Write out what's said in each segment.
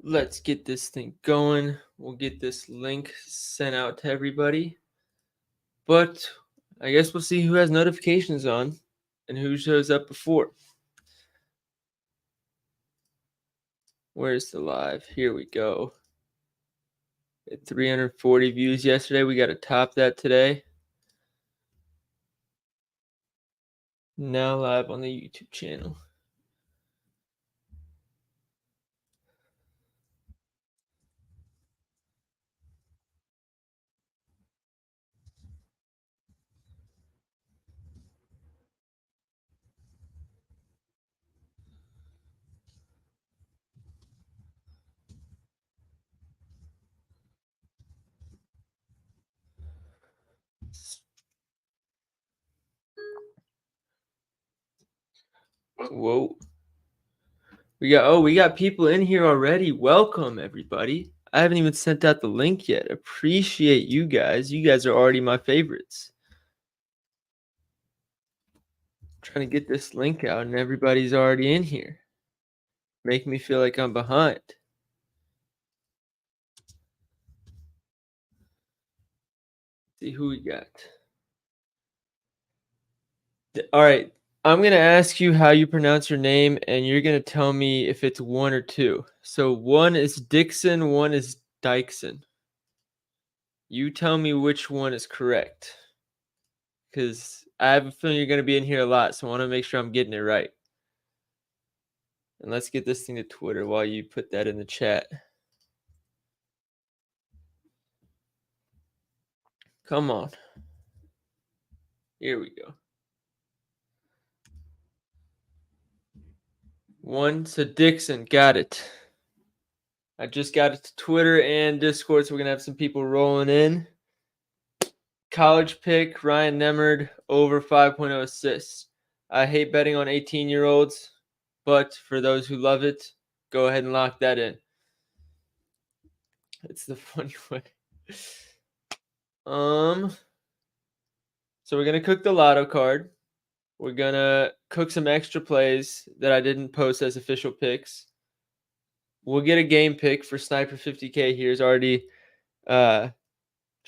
Let's get this thing going. We'll get this link sent out to everybody. But I guess we'll see who has notifications on and who shows up before. Where's the live? Here we go. At 340 views yesterday. We got to top that today. Now live on the YouTube channel. Whoa. We got people in here already. Welcome everybody. I haven't even sent out the link yet. Appreciate you guys. You guys are already my favorites. Trying to get this link out and everybody's already in here. Make me feel like I'm behind. See who we got. All right. I'm going to ask you how you pronounce your name, and you're going to tell me if it's one or two. So one is Dixon, one is Dykeson. You tell me which one is correct. Because I have a feeling you're going to be in here a lot, so I want to make sure I'm getting it right. And let's get this thing to Twitter while you put that in the chat. Come on. Here we go. One, so Dixon, got it. I just got it to Twitter and Discord, so we're going to have some people rolling in. College pick, Ryan Nemerd, over 5.0 assists. I hate betting on 18-year-olds, but for those who love it, go ahead and lock that in. It's the funny way. So we're going to cook the Lotto card. We're going to cook some extra plays that I didn't post as official picks. We'll get a game pick for Sniper 50K. Here's already trying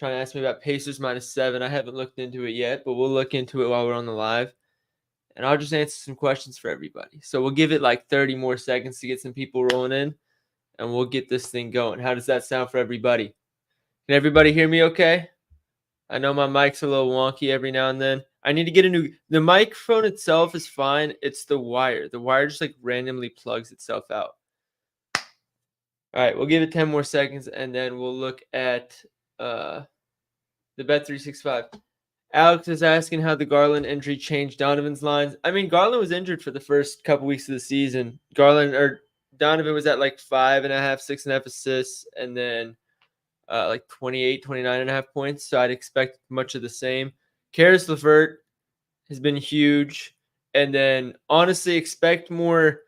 to ask me about Pacers -7. I haven't looked into it yet, but we'll look into it while we're on the live. And I'll just answer some questions for everybody. So we'll give it like 30 more seconds to get some people rolling in, and we'll get this thing going. How does that sound for everybody? Can everybody hear me okay? I know my mic's a little wonky every now and then. I need to get a new... The microphone itself is fine. It's the wire. The wire just like randomly plugs itself out. All right, we'll give it 10 more seconds, and then we'll look at the Bet365. Alex is asking how the Garland injury changed Donovan's lines. I mean, Garland was injured for the first couple weeks of the season. Donovan was at like 5.5, 6.5 assists, and then like 28, 29.5 points. So I'd expect much of the same. Karis LeVert has been huge. And then honestly, expect more.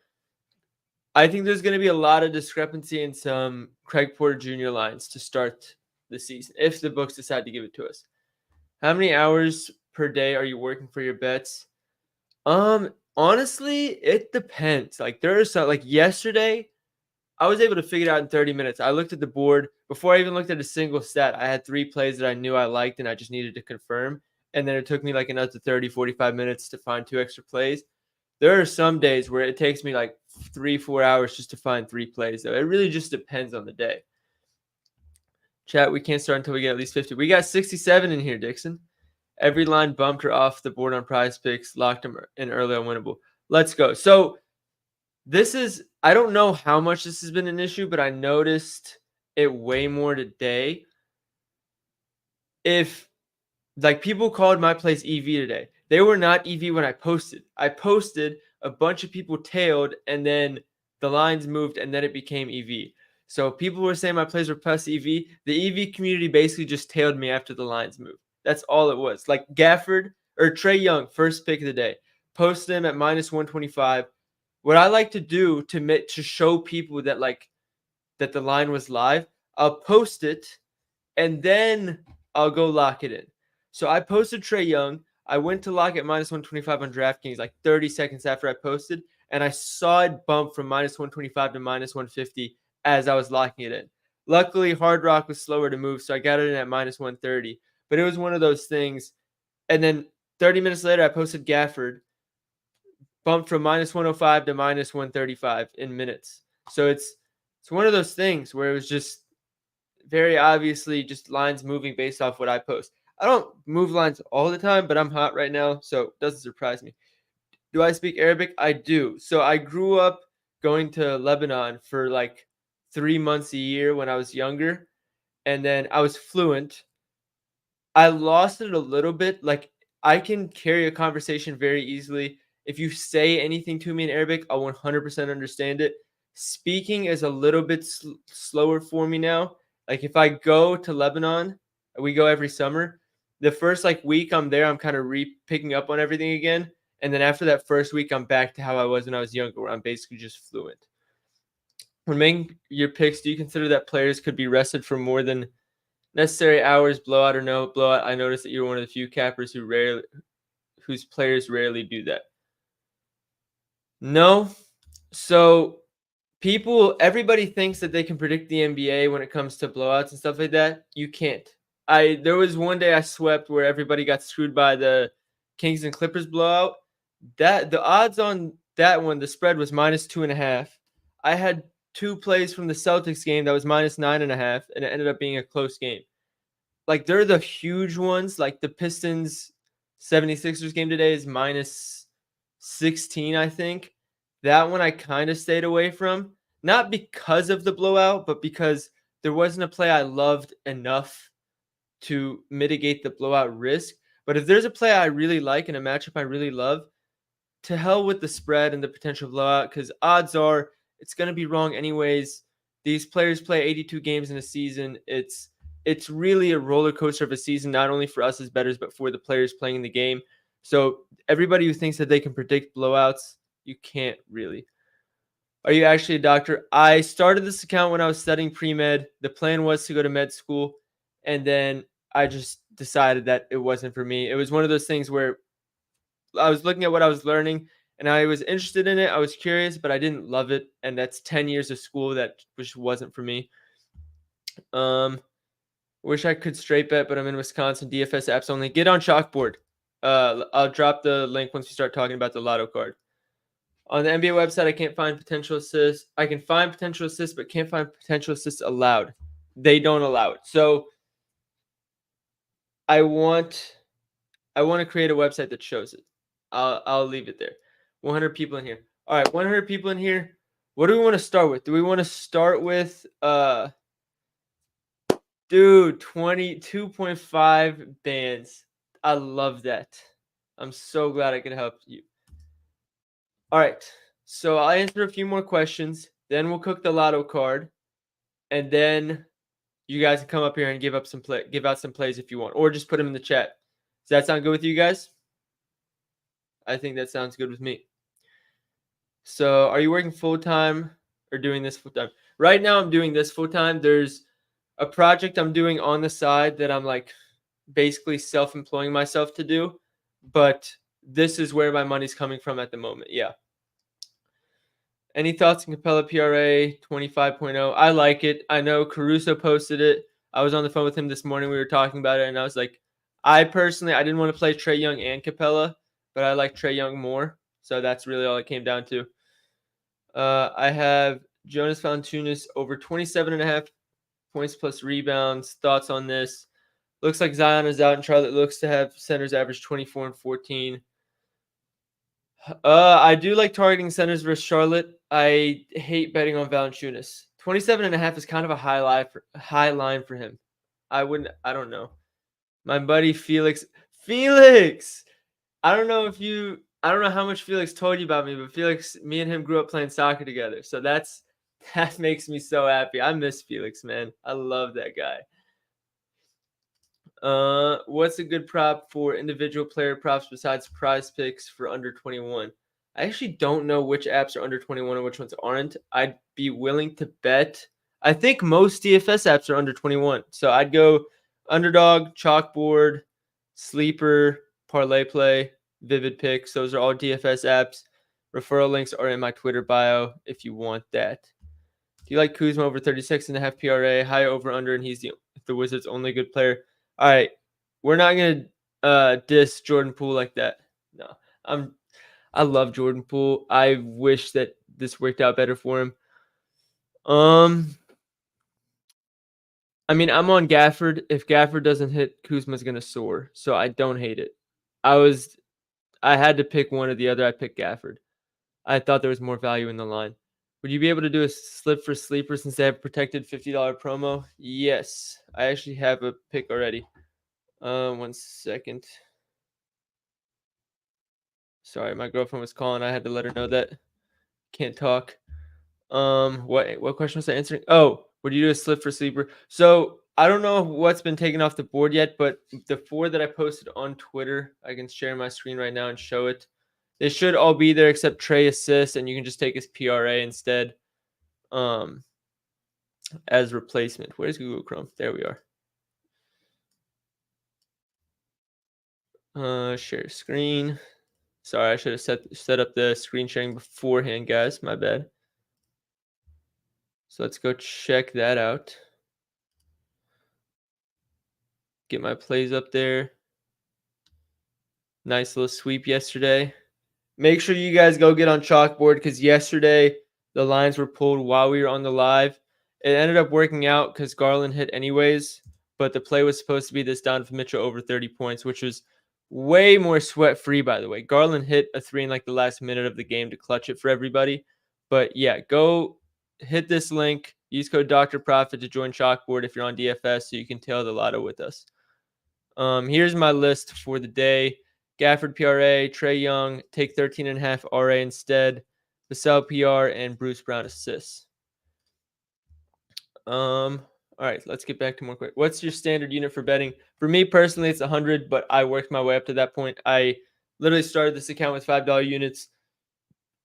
I think there's going to be a lot of discrepancy in some Craig Porter Jr. lines to start the season if the books decide to give it to us. How many hours per day are you working for your bets? Honestly, it depends. Like there are some, like yesterday, I was able to figure it out in 30 minutes. I looked at the board before I even looked at a single stat. I had 3 plays that I knew I liked and I just needed to confirm. And then it took me like another 30, 45 minutes to find 2 extra plays. There are some days where it takes me like 3-4 hours just to find 3 plays, though. It really just depends on the day. Chat, we can't start until we get at least 50. We got 67 in here, Dixon. Every line bumped or off the board on Prize Picks, locked them in early on winnable. Let's go. So this is, I don't know how much this has been an issue, but I noticed it way more today. If like people called my place EV today, they were not EV when I posted. I posted, a bunch of people tailed, and then the lines moved, and then it became EV. So people were saying my plays were plus EV. The EV community basically just tailed me after the lines moved. That's all it was. Like Gafford or Trae Young, first pick of the day, posted him at -125. What I like to do to show people that that the line was live, I'll post it, and then I'll go lock it in. So I posted Trae Young. I went to lock at -125 on DraftKings like 30 seconds after I posted, and I saw it bump from -125 to -150 as I was locking it in. Luckily, Hard Rock was slower to move, so I got it in at minus 130. But it was one of those things. And then 30 minutes later, I posted Gafford, bumped from minus 105 to minus 135 in minutes. So it's one of those things where it was just very obviously just lines moving based off what I post. I don't move lines all the time, but I'm hot right now, so it doesn't surprise me. Do I speak Arabic? I do. So I grew up going to Lebanon for like 3 months a year when I was younger, and then I was fluent. I lost it a little bit. Like, I can carry a conversation very easily. If you say anything to me in Arabic, I'll 100% understand it. Speaking is a little bit slower for me now. Like, if I go to Lebanon, we go every summer. The first like week I'm there, I'm kind of picking up on everything again. And then after that first week, I'm back to how I was when I was younger, where I'm basically just fluent. When making your picks, do you consider that players could be rested for more than necessary hours, blowout or no blowout? I noticed that you're one of the few cappers whose players rarely do that. No. So everybody thinks that they can predict the NBA when it comes to blowouts and stuff like that. You can't. There was one day I swept where everybody got screwed by the Kings and Clippers blowout. That the odds on that one, the spread was minus 2.5. I had two plays from the Celtics game that was minus 9.5, and it ended up being a close game. Like, they're the huge ones. Like, the Pistons 76ers game today is minus 16, I think. That one I kind of stayed away from. Not because of the blowout, but because there wasn't a play I loved enough to mitigate the blowout risk. But if there's a play I really like and a matchup I really love, to hell with the spread and the potential blowout, because odds are it's going to be wrong anyways. These players play 82 games in a season. It's really a roller coaster of a season, not only for us as bettors, but for the players playing the game. So everybody who thinks that they can predict blowouts, you can't really. Are you actually a doctor? I started this account when I was studying pre-med. The plan was to go to med school, and then I just decided that it wasn't for me. It was one of those things where I was looking at what I was learning, and I was interested in it. I was curious, but I didn't love it, and that's 10 years of school that just wasn't for me. Wish I could straight bet, but I'm in Wisconsin. DFS apps only. Get on Chalkboard. I'll drop the link once we start talking about the Lotto card. On the NBA website, I can't find potential assists. I can find potential assists, but can't find potential assists allowed. They don't allow it. So I want to create a website that shows it. I'll leave it there. 100 people in here. All right, 100 people in here. What do we want to start with? Do we want to start with 22.5 bands. I love that. I'm so glad I could help you. All right. So I'll answer a few more questions. Then we'll cook the Lotto card. And then you guys can come up here and give out some plays if you want. Or just put them in the chat. Does that sound good with you guys? I think that sounds good with me. So are you working full-time or doing this full-time? Right now I'm doing this full-time. There's a project I'm doing on the side that I'm like basically self-employing myself to do, but this is where my money's coming from at the moment. Yeah. Any thoughts on Capella PRA 25.0? I like it. I know Caruso posted it. I was on the phone with him this morning. We were talking about it, and I was like, I didn't want to play Trae Young and Capella, but I like Trae Young more. So that's really all it came down to. I have Jonas Valanciunas over 27.5 points plus rebounds. Thoughts on this? Looks like Zion is out, and Charlotte looks to have centers average 24 and 14. I do like targeting centers versus Charlotte. I hate betting on Valanciunas. 27.5 is kind of a high line for him. I don't know. My buddy Felix. I don't know how much Felix told you about me, but me and him grew up playing soccer together. So that makes me so happy. I miss Felix, man. I love that guy. What's a good prop for individual player props besides prize picks for under 21? I actually don't know which apps are under 21 and which ones aren't. I'd be willing to bet. I think most DFS apps are under 21. So I'd go Underdog, Chalkboard, Sleeper, Parlay Play, Vivid Picks. Those are all DFS apps. Referral links are in my Twitter bio if you want that. Do you like Kuzma over 36.5 PRA, high over under, and he's the Wizards' only good player? All right, we're not gonna diss Jordan Poole like that. No, I'm I love Jordan Poole. I wish that this worked out better for him. Um, I mean, I'm on Gafford. If Gafford doesn't hit, Kuzma's gonna soar. So I don't hate it. I was I had to pick one or the other. I picked Gafford. I thought there was more value in the line. Would you be able to do a slip for sleeper since they have protected $50 promo? Yes. I actually have a pick already. 1 second. Sorry, my girlfriend was calling. I had to let her know that can't talk. What question was I answering? Oh, would you do a slip for sleeper? So I don't know what's been taken off the board yet, but the four that I posted on Twitter, I can share my screen right now and show it. They should all be there except Trey assists, and you can just take his PRA instead, as replacement. Where's Google Chrome? There we are. Share screen. Sorry, I should have set up the screen sharing beforehand, guys. My bad. So let's go check that out. Get my plays up there. Nice little sweep yesterday. Make sure you guys go get on Chalkboard because yesterday the lines were pulled while we were on the live. It ended up working out because Garland hit anyways, but the play was supposed to be this Donovan Mitchell over 30 points, which was way more sweat free, by the way. Garland hit a three in like the last minute of the game to clutch it for everybody. But yeah, go hit this link. Use code Dr. Profit to join Chalkboard if you're on DFS so you can tail the lotto with us. Here's my list for the day. Gafford PRA, Trey Young, take 13.5 RA instead. Vassell PR, and Bruce Brown assists. All right, let's get back to more quick. What's your standard unit for betting? For me personally, it's 100, but I worked my way up to that point. I literally started this account with $5 units.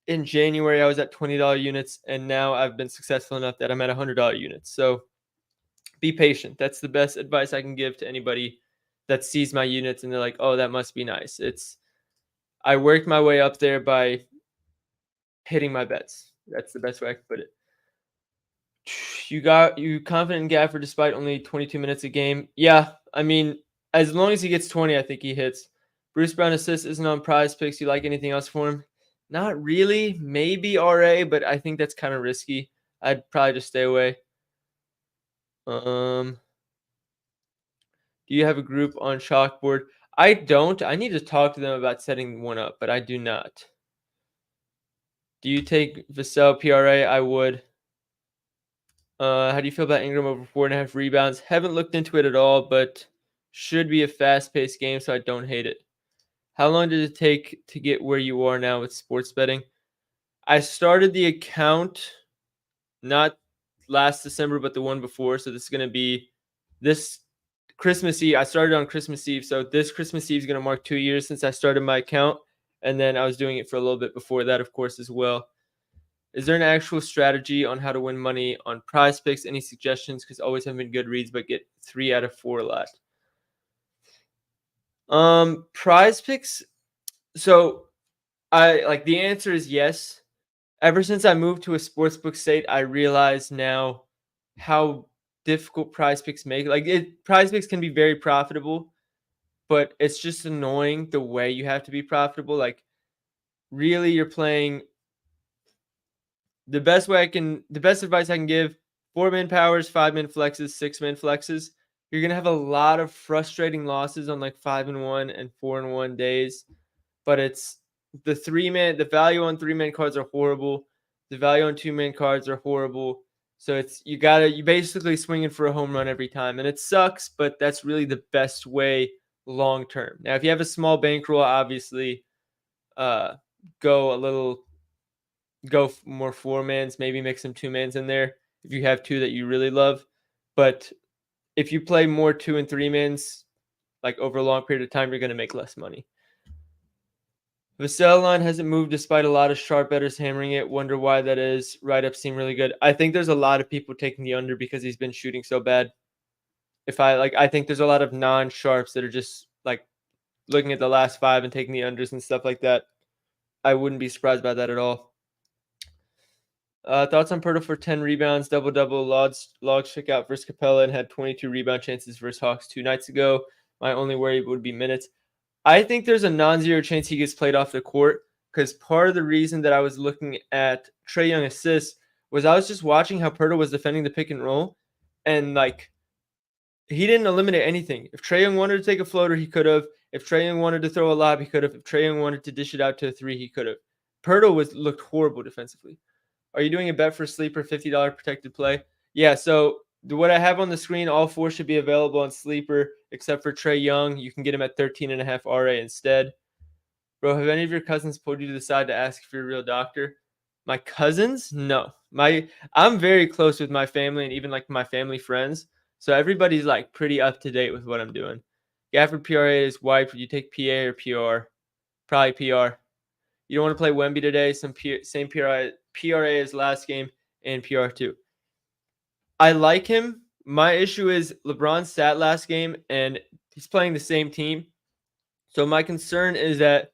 In January, I was at $20 units, and now I've been successful enough that I'm at $100 units. So be patient. That's the best advice I can give to anybody that sees my units and they're like, "Oh, that must be nice." I worked my way up there by hitting my bets. That's the best way I can put it. You confident in Gafford despite only 22 minutes a game? Yeah, I mean, as long as he gets 20, I think he hits. Bruce Brown assist isn't on Prize Picks. You like anything else for him? Not really. Maybe RA, but I think that's kind of risky. I'd probably just stay away. Do you have a group on Chalkboard? I don't. I need to talk to them about setting one up, but I do not. Do you take Vassell PRA? I would. How do you feel about Ingram over 4.5 rebounds? Haven't looked into it at all, but should be a fast-paced game, so I don't hate it. How long did it take to get where you are now with sports betting? I started the account not last December, but the one before. So this is going to be this Christmas Eve. I started on Christmas Eve. So this Christmas Eve is going to mark 2 years since I started my account. And then I was doing it for a little bit before that, of course, as well. Is there an actual strategy on how to win money on Prize Picks? Any suggestions? Because always have been good reads, but get 3 out of 4 a lot. Prize Picks. So the answer is yes. Ever since I moved to a sportsbook state, I realize now how difficult Prize Picks make. Prize Picks can be very profitable, but it's just annoying the way you have to be profitable. Like, really, you're playing. The best advice I can give: 4-man powers, 5-man flexes, 6-man flexes. You're gonna have a lot of frustrating losses on like 5-1 and 4-1 days, but it's the value on 3-man cards are horrible. The value on 2-man cards are horrible. So you basically swinging for a home run every time, and it sucks, but that's really the best way long term. Now, if you have a small bankroll, obviously, uh, go a little more 4-mans, maybe mix some 2-mans in there if you have 2 that you really love. But if you play more 2 and 3-mans, like over a long period of time, you're going to make less money. Vassell line hasn't moved despite a lot of sharp bettors hammering it. Wonder why that is. Write-ups seem really good. I think there's a lot of people taking the under because he's been shooting so bad. I think there's a lot of non-sharps that are just like looking at the last 5 and taking the unders and stuff like that. I wouldn't be surprised by that at all. Thoughts on Pirtle for 10 rebounds, double-double, logs struck out versus Capella and had 22 rebound chances versus Hawks 2 nights ago. My only worry would be minutes. I think there's a non-zero chance he gets played off the court because part of the reason that I was looking at Trae Young assists was I was just watching how Pirtle was defending the pick and roll, and like he didn't eliminate anything. If Trae Young wanted to take a floater, he could have. If Trae Young wanted to throw a lob, he could have. If Trae Young wanted to dish it out to a three, he could have. Pirtle looked horrible defensively. Are you doing a bet for Sleeper $50 protected play? Yeah, so what I have on the screen, all four should be available on Sleeper except for Trae Young. You can get him at 13.5 RA instead. Bro, have any of your cousins pulled you to the side to ask if you're a real doctor? My cousins? No. I'm very close with my family and even like my family friends. So everybody's like pretty up to date with what I'm doing. Gafford PRA is wiped. Would you take PA or PR? Probably PR. You don't want to play Wemby today. Same PRA as last game and PR2. I like him. My issue is LeBron sat last game and he's playing the same team. So my concern is that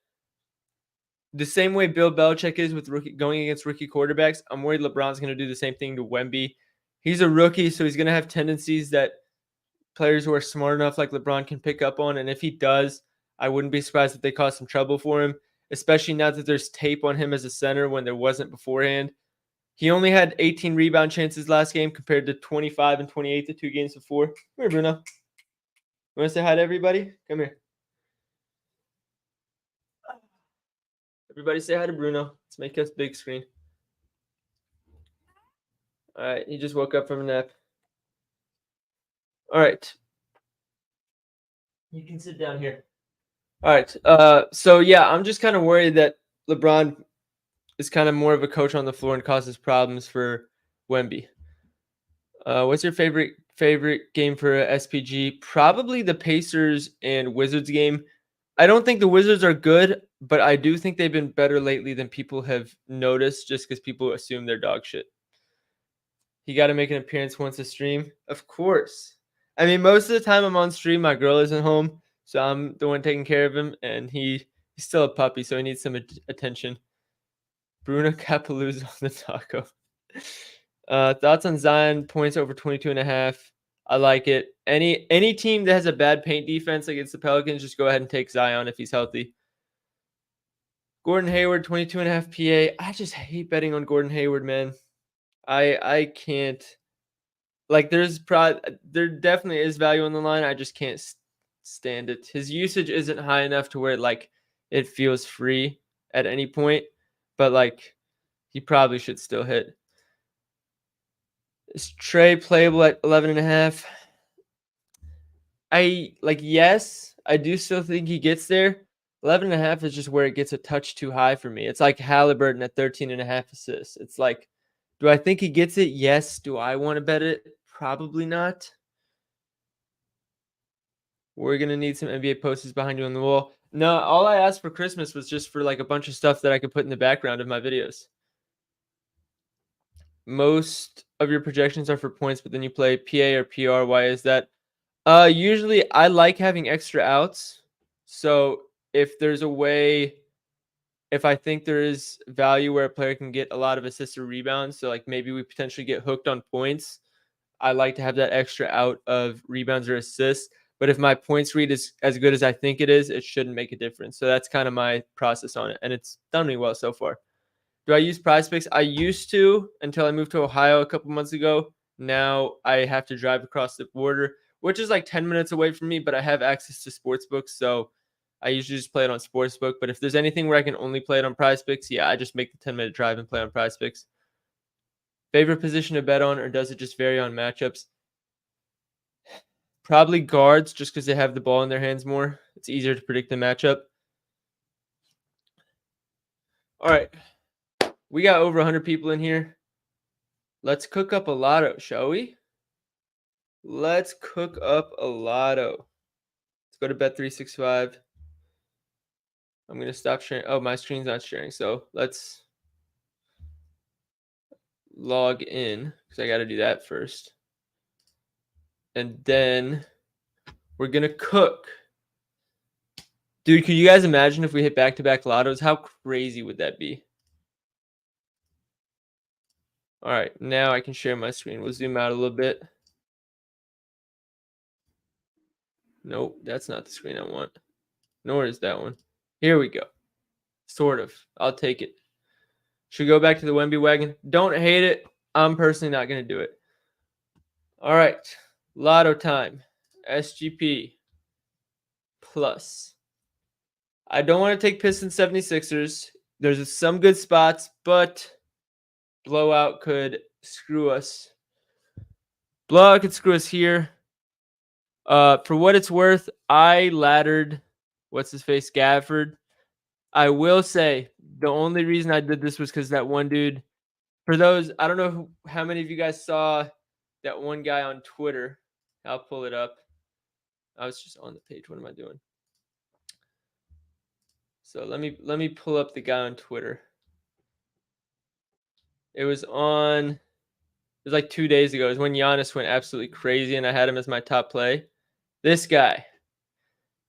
the same way Bill Belichick is with going against rookie quarterbacks, I'm worried LeBron's going to do the same thing to Wemby. He's a rookie, so he's going to have tendencies that players who are smart enough like LeBron can pick up on. And if he does, I wouldn't be surprised if they cause some trouble for him, especially now that there's tape on him as a center when there wasn't beforehand. He only had 18 rebound chances last game compared to 25 and 28 the 2 games before. Come here, Bruno. You want to say hi to everybody? Come here. Everybody say hi to Bruno. Let's make us big screen. All right, he just woke up from a nap. All right. You can sit down here. All right. So yeah, I'm just kind of worried that LeBron is kind of more of a coach on the floor and causes problems for Wemby. What's your favorite game for SPG? Probably the Pacers and Wizards game. I don't think the Wizards are good, but I do think they've been better lately than people have noticed just because people assume they're dog shit. You got to make an appearance once a stream. Of course. I mean, most of the time I'm on stream, my girl isn't home, so I'm the one taking care of him, and he's still a puppy, so he needs some attention. Bruno Capaluzzo on the taco. Thoughts on Zion points over 22.5. I like it. Any team that has a bad paint defense against the Pelicans, just go ahead and take Zion if he's healthy. Gordon Hayward 22.5 PA. I just hate betting on Gordon Hayward, man. I can't. Like there definitely is value on the line. I just can't stand it. His usage isn't high enough to where like it feels free at any point, but like he probably should still hit. Is Trae playable at 11.5? Yes, I do still think he gets there. 11.5 is just where it gets a touch too high for me. It's like Halliburton at 13.5 assists. It's like, do I think he gets it? Yes. Do I want to bet it? Probably not. We're going to need some NBA posters behind you on the wall. No, all I asked for Christmas was just for like a bunch of stuff that I could put in the background of my videos. Most of your projections are for points, but then you play PA or PR. Why is that? Usually I like having extra outs. So if there's a way, if I think there is value where a player can get a lot of assists or rebounds, so like maybe we potentially get hooked on points, I like to have that extra out of rebounds or assists. But if my points read is as good as I think it is, it shouldn't make a difference. So that's kind of my process on it. And it's done me well so far. Do I use Prize Picks? I used to until I moved to Ohio a couple months ago. Now I have to drive across the border, which is like 10 minutes away from me, but I have access to sportsbooks. So I usually just play it on sportsbook. But if there's anything where I can only play it on Prize Picks, yeah, I just make the 10-minute drive and play on Prize Picks. Favorite position to bet on, or does it just vary on matchups? Probably guards, just because they have the ball in their hands more. It's easier to predict the matchup. All right. We got over 100 people in here. Let's cook up a lotto, shall we? Let's cook up a lotto. Let's go to Bet365. I'm going to stop sharing. Oh, my screen's not sharing. So let's log in because I got to do that first. And then we're going to cook. Dude, could you guys imagine if we hit back-to-back lottos? How crazy would that be? All right, now I can share my screen. We'll zoom out a little bit. Nope, that's not the screen I want. Nor is that one. Here we go. Sort of. I'll take it. Should we go back to the Wemby wagon? Don't hate it. I'm personally not going to do it. All right. Lotto time. SGP plus. I don't want to take Pistons 76ers. There's some good spots, but blowout could screw us. Blowout could screw us here. For what it's worth, I laddered what's his face Gafford. I will say the only reason I did this was because that one dude. For those, I don't know how many of you guys saw that one guy on Twitter. I'll pull it up. I was just on the page. What am I doing? So let me pull up the guy on Twitter. It was like 2 days ago. It was when Giannis went absolutely crazy and I had him as my top play. This guy.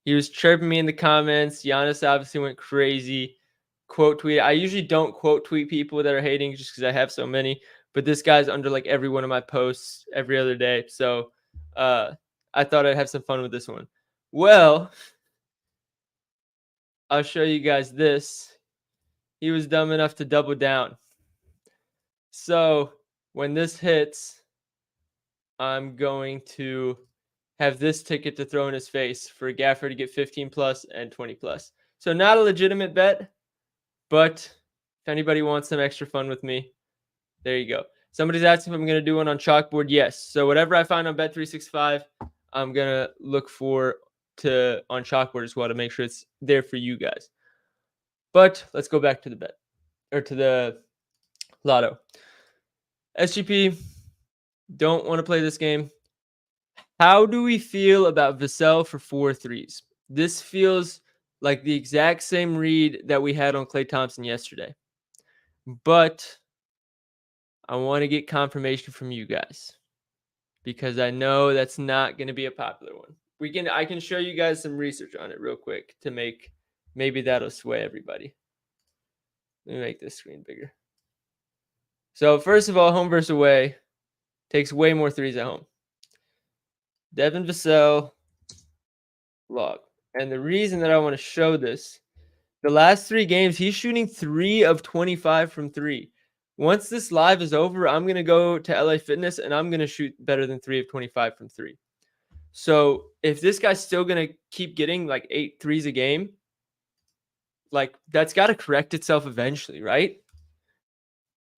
He was chirping me in the comments. Giannis obviously went crazy. Quote tweet. I usually don't quote tweet people that are hating just because I have so many. But this guy's under like every one of my posts every other day. So I thought I'd have some fun with this one. Well, I'll show you guys this. He was dumb enough to double down. So when this hits, I'm going to have this ticket to throw in his face for Gafford to get 15 plus and 20 plus. So not a legitimate bet, but if anybody wants some extra fun with me, there you go. Somebody's asking if I'm going to do one on chalkboard. Yes. So whatever I find on Bet365, I'm going to look for on chalkboard as well to make sure it's there for you guys. But let's go back to the bet or to the Lotto. SGP, don't want to play this game. How do we feel about Vassell for 4 threes? This feels like the exact same read that we had on Klay Thompson yesterday. But I want to get confirmation from you guys because I know that's not going to be a popular one. I can show you guys some research on it real quick to maybe that'll sway everybody. Let me make this screen bigger. So first of all, home versus away takes way more threes at home. Devin Vassell log. And the reason that I want to show this, the last 3 games, he's shooting 3 of 25 from 3. Once this live is over, I'm going to go to LA Fitness and I'm going to shoot better than 3 of 25 from 3. So if this guy's still going to keep getting like 8 threes a game, like that's got to correct itself eventually, right?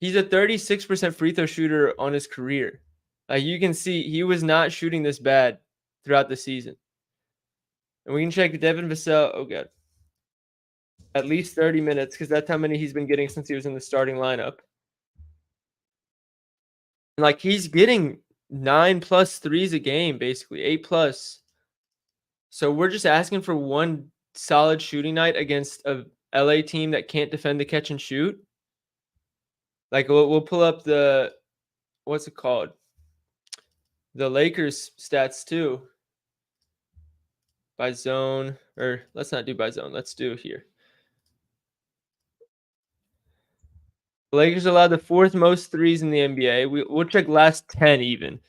He's a 36% free throw shooter on his career. Like you can see, he was not shooting this bad throughout the season. And we can check Devin Vassell. Oh, God. At least 30 minutes because that's how many he's been getting since he was in the starting lineup. And like he's getting 9+ threes a game, basically 8+. So we're just asking for one solid shooting night against a LA team that can't defend the catch and shoot. Like we'll pull up what's it called? The Lakers stats too. By zone, or let's not do by zone. Let's do here. The Lakers allowed the 4th most threes in the NBA. We'll check last 10 even,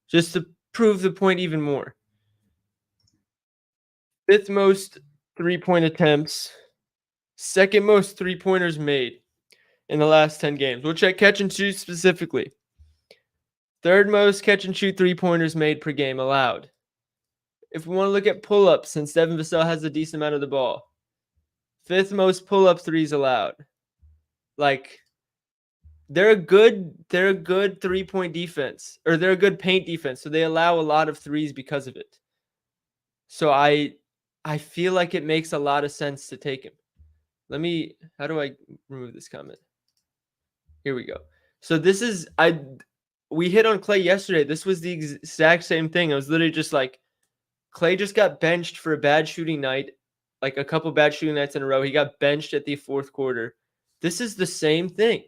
just to prove the point even more. 5th most 3-point attempts. 2nd most 3-pointers made in the last 10 games. We'll check catch and shoot specifically. 3rd most catch and shoot 3-pointers made per game allowed. If we want to look at pull-ups, since Devin Vassell has a decent amount of the ball, 5th most pull-up threes allowed. Like they're a good 3-point defense, or they're a good paint defense, so they allow a lot of threes because of it. So I feel like it makes a lot of sense to take him. How do I remove this comment? Here we go. So this is we hit on Klay yesterday. This was the exact same thing. I was literally just like, Klay just got benched for a bad shooting night, like a couple bad shooting nights in a row. He got benched at the 4th quarter. This is the same thing.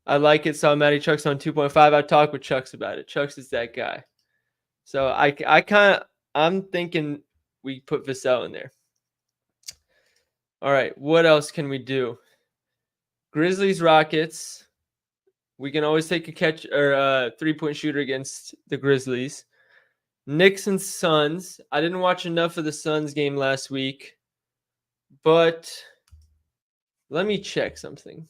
I like it. Saw Matty Chucks on 2.5. I talked with Chucks about it. Chucks is that guy. So I'm thinking we put Vassell in there. All right, what else can we do? Grizzlies, Rockets. We can always take a catch or a 3-point shooter against the Grizzlies. Knicks and Suns. I didn't watch enough of the Suns game last week, but let me check something.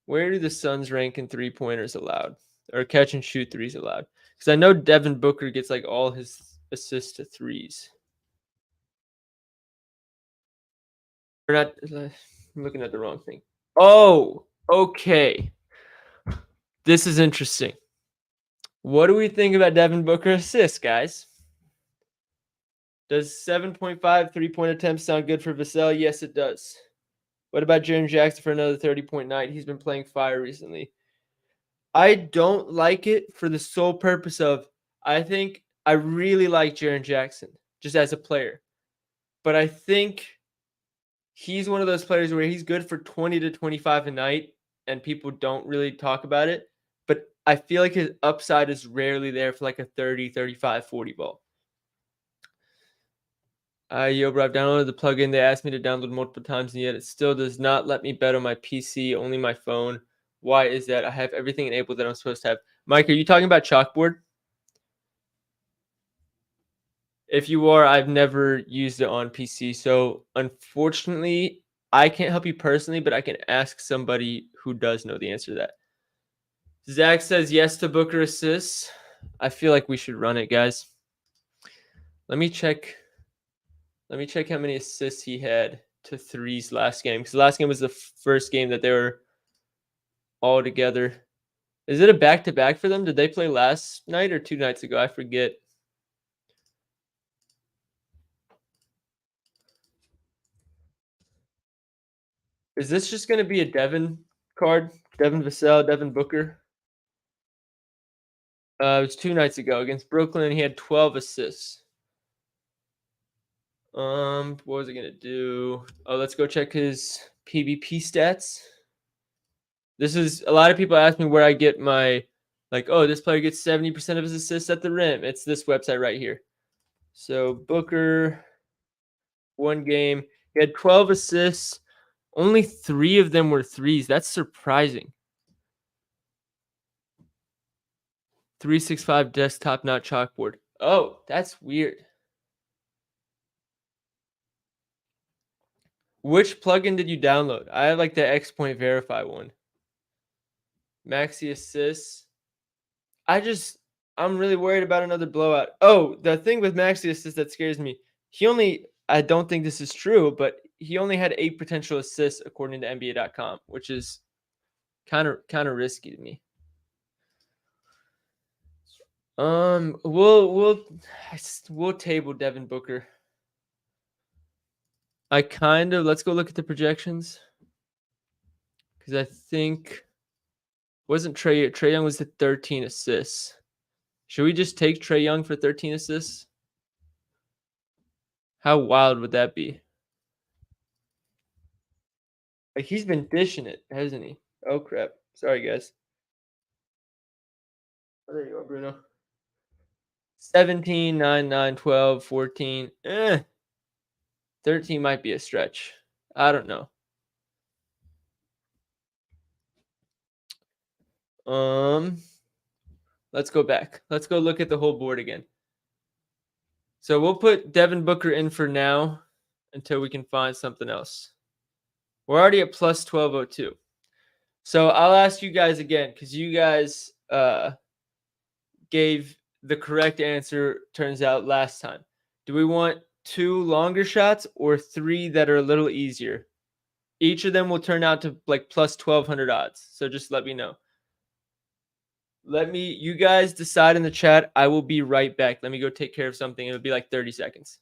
Where do the Suns rank in 3-pointers allowed or catch and shoot threes allowed? Because I know Devin Booker gets like all his assists to threes. Or not. I'm looking at the wrong thing. Oh, okay. This is interesting. What do we think about Devin Booker assists, guys? Does 7.5 3-point attempts sound good for Vassell? Yes, it does. What about Jaren Jackson for another 30-point night? He's been playing fire recently. I don't like it for the sole purpose of I think I really like Jaren Jackson just as a player. But I think he's one of those players where he's good for 20 to 25 a night and people don't really talk about it. But I feel like his upside is rarely there for like a 30, 35, 40 ball. Yo, bro, I've downloaded the plugin. They asked me to download multiple times, and yet it still does not let me bet on my PC, only my phone. Why is that? I have everything enabled that I'm supposed to have. Mike, are you talking about Chalkboard? If you are, I've never used it on PC. So unfortunately, I can't help you personally, but I can ask somebody who does know the answer to that. Zach says yes to Booker assists. I feel like we should run it, guys. Let me check how many assists he had to threes last game. Because the last game was the first game that they were all together. Is it a back-to-back for them? Did they play last night or 2 nights ago? I forget. Is this just going to be a Devin card? Devin Vassell, Devin Booker? It was 2 nights ago against Brooklyn. He had 12 assists. What was I gonna do? Oh, let's go check his PvP stats. This is a lot of people ask me where I get my oh, this player gets 70% of his assists at the rim. It's this website right here. So Booker, 1 game, he had 12 assists. Only 3 of them were threes. That's surprising. 365 desktop, not chalkboard. Oh, that's weird. Which plugin did you download? I have like the X Point Verify one. Maxi assists. I'm really worried about another blowout. Oh, the thing with Maxi assists that scares me. I don't think this is true, but he only had 8 potential assists according to NBA.com, which is kind of risky to me. We'll table Devin Booker. Let's go look at the projections because I think wasn't Trey Young was at 13 assists. Should we just take Trey Young for 13 assists? How wild would that be? Like he's been dishing it, hasn't he? Oh crap! Sorry guys. Oh, there you go, Bruno. 17, 9, 9, 12, 14. 13 might be a stretch. I don't know. Let's go back. Let's go look at the whole board again. So we'll put Devin Booker in for now until we can find something else. We're already at plus 1202. So I'll ask you guys again because you guys gave the correct answer, turns out, last time. Do we want 2 longer shots or 3 that are a little easier? Each of them will turn out to like plus 1200 odds. So just let me know. You guys decide in the chat. I will be right back. Let me go take care of something. It'll be like 30 seconds.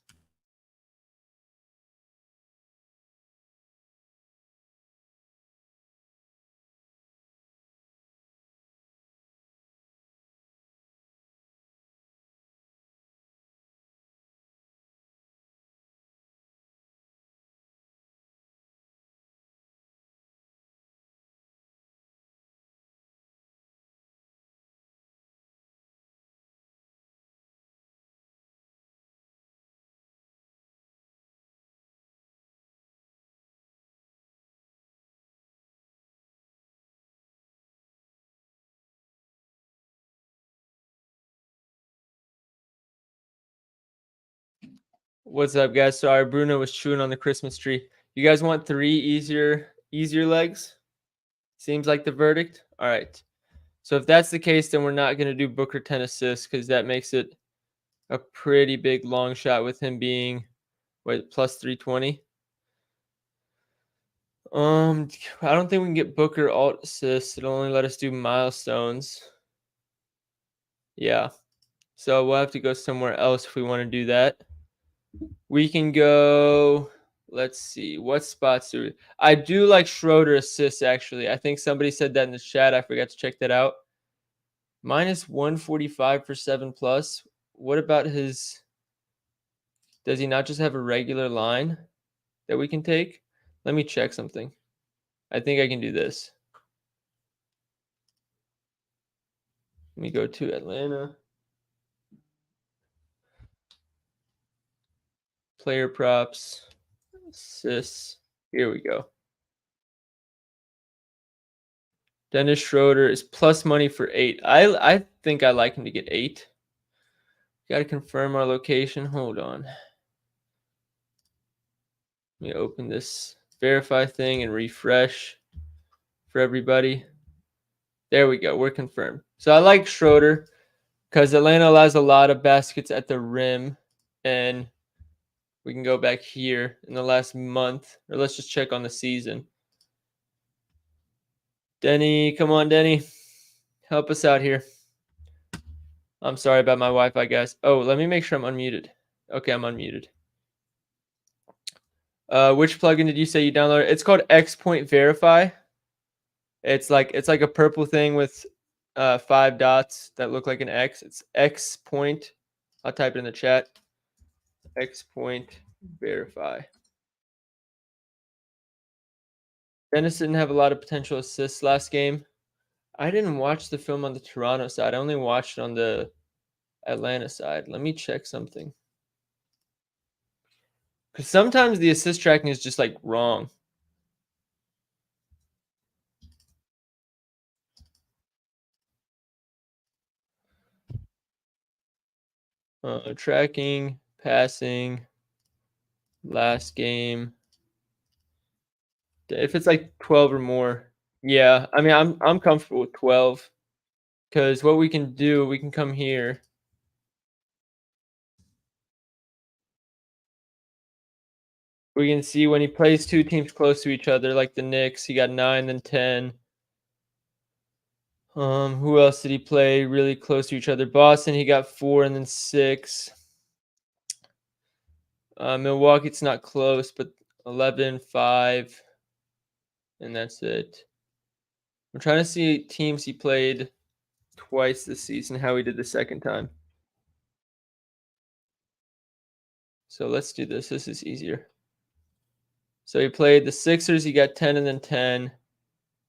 What's up, guys? Sorry, Bruno was chewing on the Christmas tree. You guys want 3 easier legs? Seems like the verdict. All right. So if that's the case, then we're not going to do Booker 10 assists because that makes it a pretty big long shot with him being plus 320. I don't think we can get Booker alt assists. It'll only let us do milestones. Yeah. So we'll have to go somewhere else if we want to do that. We can go. Let's see. What spots do we? I do like Schroeder assists, actually. I think somebody said that in the chat. I forgot to check that out. Minus 145 for 7 plus. What about his? Does he not just have a regular line that we can take? Let me check something. I think I can do this. Let me go to Atlanta. Player props. Assists. Here we go. Dennis Schroeder is plus money for 8. I think I like him to get 8. Got to confirm our location. Hold on. Let me open this verify thing and refresh for everybody. There we go. We're confirmed. So I like Schroeder because Atlanta allows a lot of baskets at the rim. And we can go back here in the last month. Or let's just check on the season. Denny, come on, Denny. Help us out here. I'm sorry about my Wi-Fi, guys. Oh, let me make sure I'm unmuted. Okay, I'm unmuted. Which plugin did you say you downloaded? It's called X Point Verify. It's like a purple thing with 5 dots that look like an X. It's X Point. I'll type it in the chat. X Point Verify. Dennis didn't have a lot of potential assists last game. I didn't watch the film on the Toronto side. I only watched it on the Atlanta side. Let me check something. Because sometimes the assist tracking is just like wrong. Tracking, passing, last game. If it's like 12 or more, yeah. I mean, I'm comfortable with 12 because what we can do, we can come here. We can see when he plays 2 teams close to each other, like the Knicks, he got 9, then 10. Who else did he play really close to each other? Boston, he got 4 and then 6. Milwaukee, it's not close, but 11, 5, and that's it. I'm trying to see teams he played twice this season, how he did the second time. So let's do this. This is easier. So he played the Sixers, he got 10 and then 10.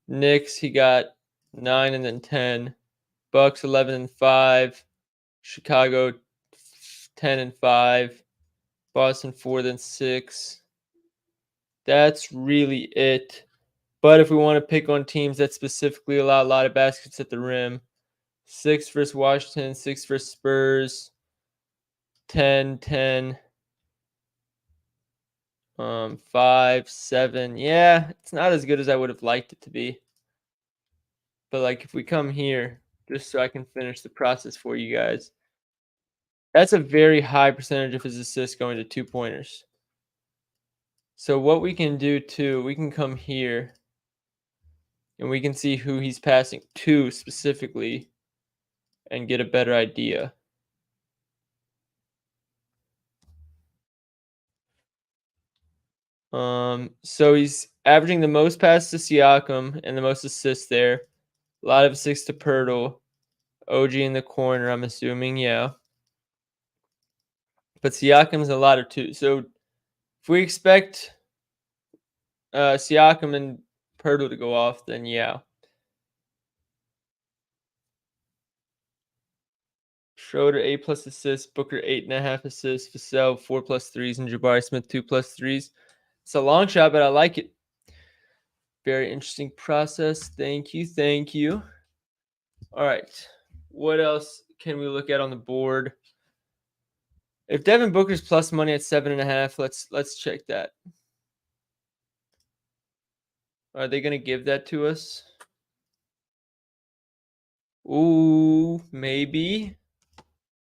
Knicks, he got 9 and then 10. Bucks, 11 and 5. Chicago, 10 and 5. Boston, 4 then 6. That's really it. But if we want to pick on teams that specifically allow a lot of baskets at the rim, 6 versus Washington, 6 versus Spurs, 10, 10. 5, 7. Yeah, it's not as good as I would have liked it to be. But like if we come here, just so I can finish the process for you guys, that's a very high percentage of his assists going to 2-pointers. So what we can do too, we can come here and we can see who he's passing to specifically and get a better idea. So he's averaging the most passes to Siakam and the most assists there. A lot of assists to Pirtle. OG in the corner, I'm assuming, yeah. But Siakam's a lot of 2. So if we expect Siakam and Pirtle to go off, then yeah. Schroeder 8 plus assists, Booker 8.5 assists, Vassell 4 plus threes, and Jabari Smith 2 plus threes. It's a long shot, but I like it. Very interesting process. Thank you. Thank you. All right. What else can we look at on the board? If Devin Booker's plus money at 7.5, let's check that. Are they gonna give that to us? Ooh, maybe.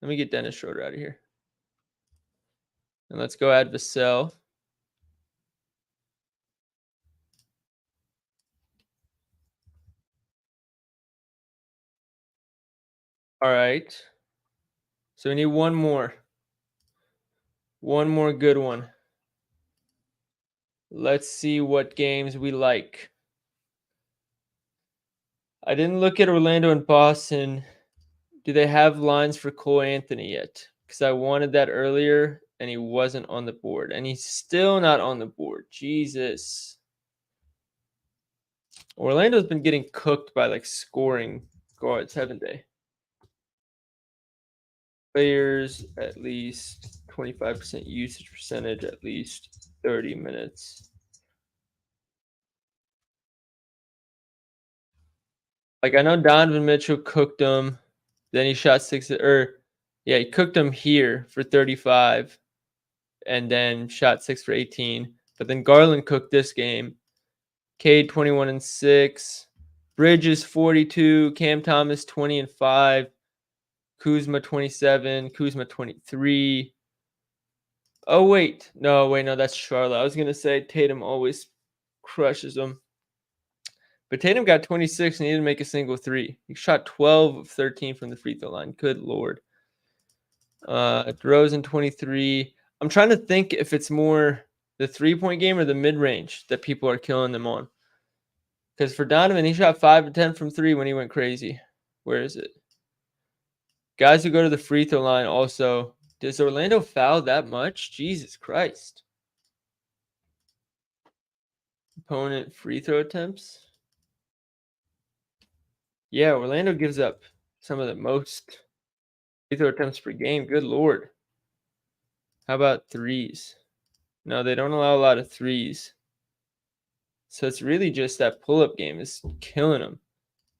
Let me get Dennis Schroeder out of here. And let's go add Vassell. All right. So we need one more. One more good one. Let's see what games we like. I didn't look at Orlando and Boston. Do they have lines for Cole Anthony yet? Because I wanted that earlier, and he wasn't on the board. And he's still not on the board. Jesus. Orlando's been getting cooked by like scoring guards, haven't they? Players at least 25% usage percentage, at least 30 minutes. Like I know Donovan Mitchell cooked him. Then he shot he cooked him here for 35 and then shot 6 for 18. But then Garland cooked this game. Cade 21 and 6. Bridges 42. Cam Thomas 20 and 5. Kuzma 27. Kuzma 23. Oh, wait. No, that's Charlotte. I was going to say Tatum always crushes them. But Tatum got 26 and he didn't make a single three. He shot 12 of 13 from the free throw line. Good Lord. DeRozan 23. I'm trying to think if it's more the 3-point game or the mid-range that people are killing them on. Because for Donovan, he shot 5 of 10 from 3 when he went crazy. Where is it? Guys who go to the free throw line also. Does Orlando foul that much? Jesus Christ. Opponent free throw attempts. Yeah, Orlando gives up some of the most free throw attempts per game. Good Lord. How about threes? No, they don't allow a lot of threes. So it's really just that pull-up game is killing them.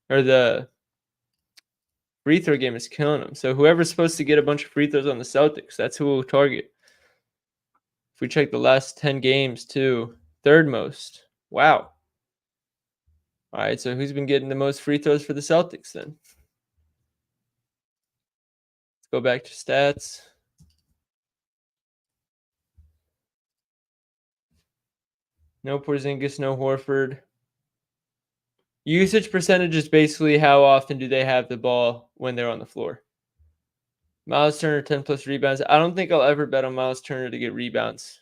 Or the free throw game is killing them. So whoever's supposed to get a bunch of free throws on the Celtics, that's who we'll target. If we check the last 10 games too, third most. Wow. All right, so who's been getting the most free throws for the Celtics then? Let's go back to stats. No Porzingis, no Horford. Usage percentage is basically how often do they have the ball when they're on the floor. Miles Turner, 10 plus rebounds. I don't think I'll ever bet on Miles Turner to get rebounds.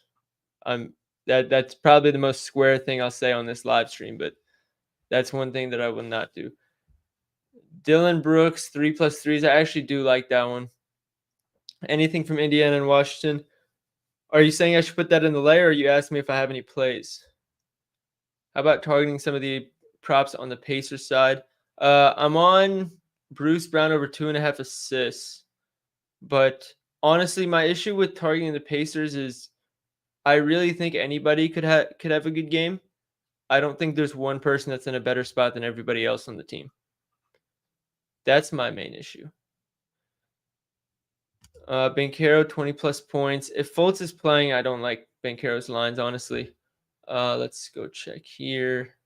That's probably the most square thing I'll say on this live stream, but that's one thing that I will not do. Dylan Brooks, 3 plus threes. I actually do like that one. Anything from Indiana and Washington? Are you saying I should put that in the layer, or you asked me if I have any plays? How about targeting some of the props on the Pacers side? I'm on Bruce Brown over 2.5 assists. But honestly, my issue with targeting the Pacers is I really think anybody could have a good game. I don't think there's one person that's in a better spot than everybody else on the team. That's my main issue. Banchero, 20 plus points. If Fultz is playing, I don't like Banchero's lines, honestly. Let's go check here.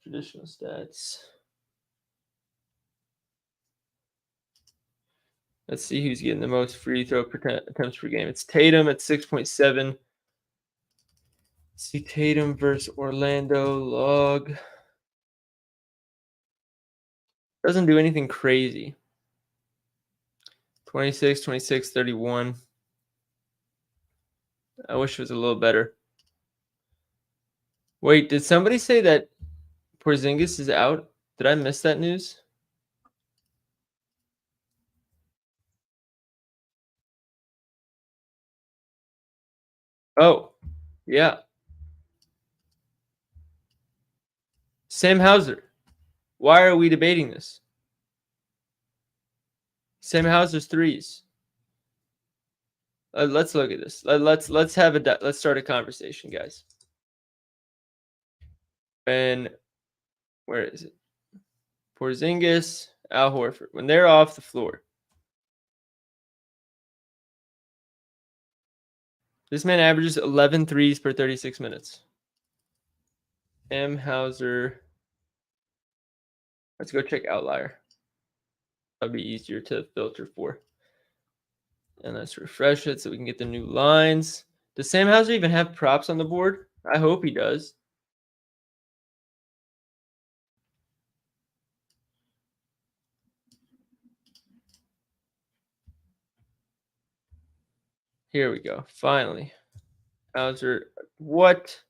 Traditional stats. Let's see who's getting the most free throw attempts per game. It's Tatum at 6.7. See Tatum versus Orlando log. Doesn't do anything crazy. 26, 26, 31. I wish it was a little better. Wait, did somebody say that Porzingis is out? Did I miss that news? Oh, yeah. Sam Hauser. Why are we debating this? Sam Hauser's threes. Let's look at this. Let's start a conversation, guys. And where is it? Porzingis, Al Horford. When they're off the floor, This man averages 11 threes per 36 minutes. M. Hauser. Let's go check outlier. That'll be easier to filter for. And let's refresh it so we can get the new lines. Does Sam Hauser even have props on the board? I hope he does. Here we go. Finally. Hauser. What?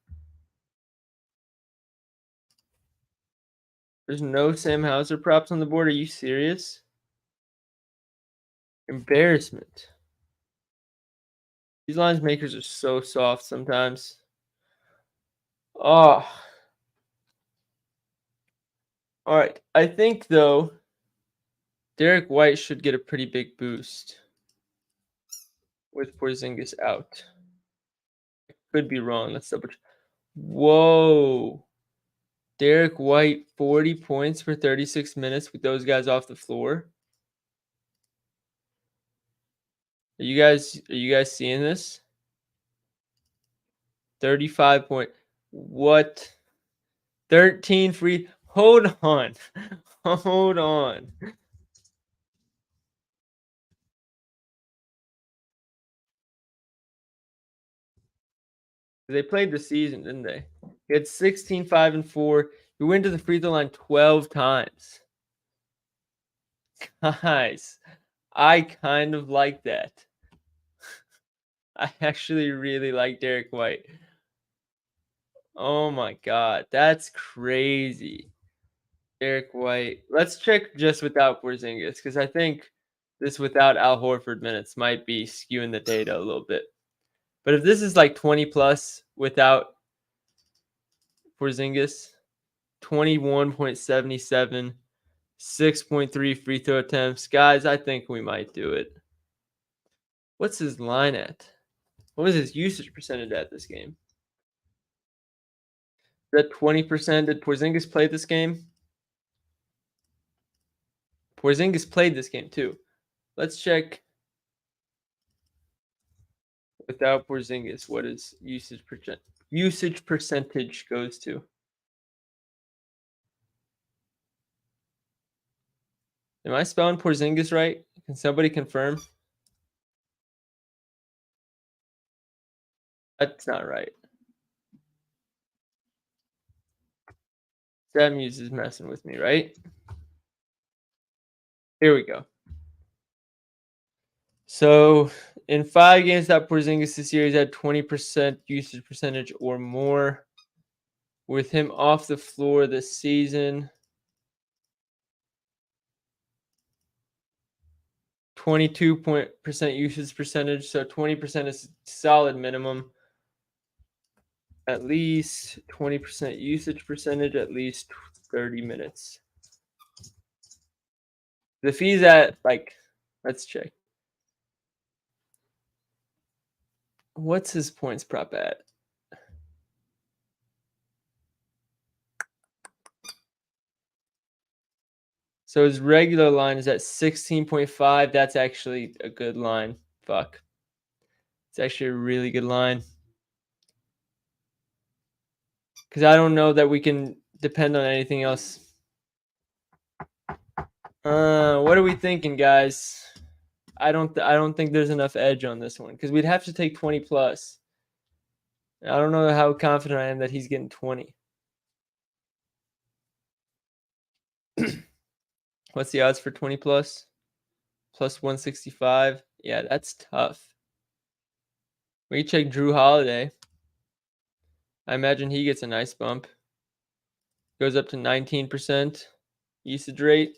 There's no Sam Hauser props on the board. Are you serious? Embarrassment. These lines makers are so soft sometimes. Oh. All right. I think, though, Derek White should get a pretty big boost with Porzingis out. Could be wrong. Let's double check. Whoa. Derek White, 40 points for 36 minutes with those guys off the floor. Are you guys seeing this? 35 point. What? 13 free. Hold on. Hold on. They played the season, didn't they? He had 16, 5, and 4. He went to the free throw line 12 times. Guys, I kind of like that. I actually really like Derek White. Oh my God, that's crazy. Derek White. Let's check just without Porzingis because I think this without Al Horford minutes might be skewing the data a little bit. But if this is like 20 plus without Porzingis, 21.77, 6.3 free throw attempts. Guys, I think we might do it. What's his line at? What was his usage percentage at this game? Is that 20%? Did Porzingis play this game? Porzingis played this game too. Let's check without Porzingis what his usage percentage goes to. Am I spelling Porzingis right? Can somebody confirm? That's not right. Samuels is messing with me, right? Here we go. So in 5 games that Porzingis this year, he's had 20% usage percentage or more. With him off the floor this season, 22% usage percentage. So 20% is solid minimum. At least 20% usage percentage, at least 30 minutes. The fee's at let's check. What's his points prop at? So his regular line is at 16.5. That's actually a good line. Fuck. It's actually a really good line. Because I don't know that we can depend on anything else. What are we thinking, guys? I don't think there's enough edge on this one because we'd have to take 20 plus. I don't know how confident I am that he's getting 20. What's the odds for 20 plus? Plus 165. Yeah, that's tough. We check Drew Holiday. I imagine he gets a nice bump. Goes up to 19% usage rate.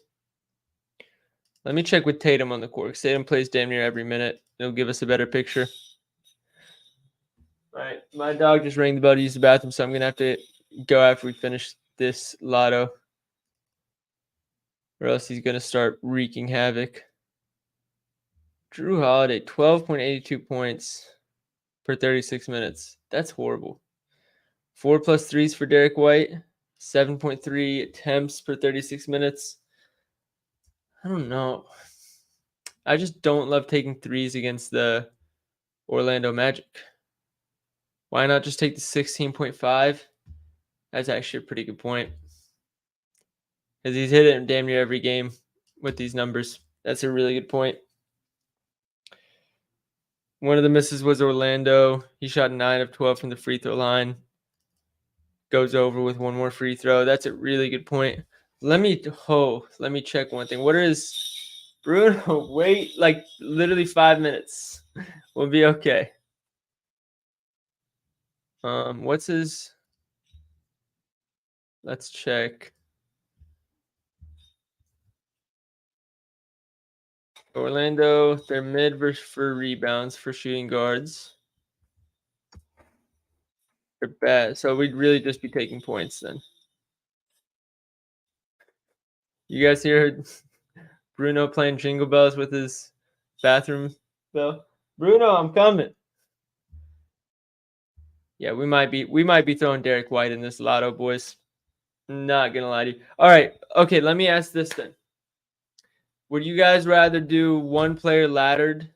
Let me check with Tatum on the court. Tatum plays damn near every minute. It'll give us a better picture. All right, my dog just rang the bell to use the bathroom, so I'm going to have to go after we finish this lotto. Or else he's going to start wreaking havoc. Drew Holiday, 12.82 points per 36 minutes. That's horrible. 4 plus 3s for Derek White. 7.3 attempts per 36 minutes. I don't know. I just don't love taking threes against the Orlando Magic. Why not just take the 16.5? That's actually a pretty good point. Because he's hit it in damn near every game with these numbers. That's a really good point. One of the misses was Orlando. He shot 9 of 12 from the free throw line. Goes over with one more free throw. That's a really good point. Let me check one thing. What is Bruno? Wait, like literally 5 minutes. We'll be okay. What's his? Let's check. Orlando, they're mid for rebounds for shooting guards. They're bad, so we'd really just be taking points then. You guys hear Bruno playing Jingle Bells with his bathroom bell? Bruno, I'm coming. Yeah, we might be throwing Derek White in this lotto, boys. Not gonna lie to you. All right, okay. Let me ask this then. Would you guys rather do one player laddered,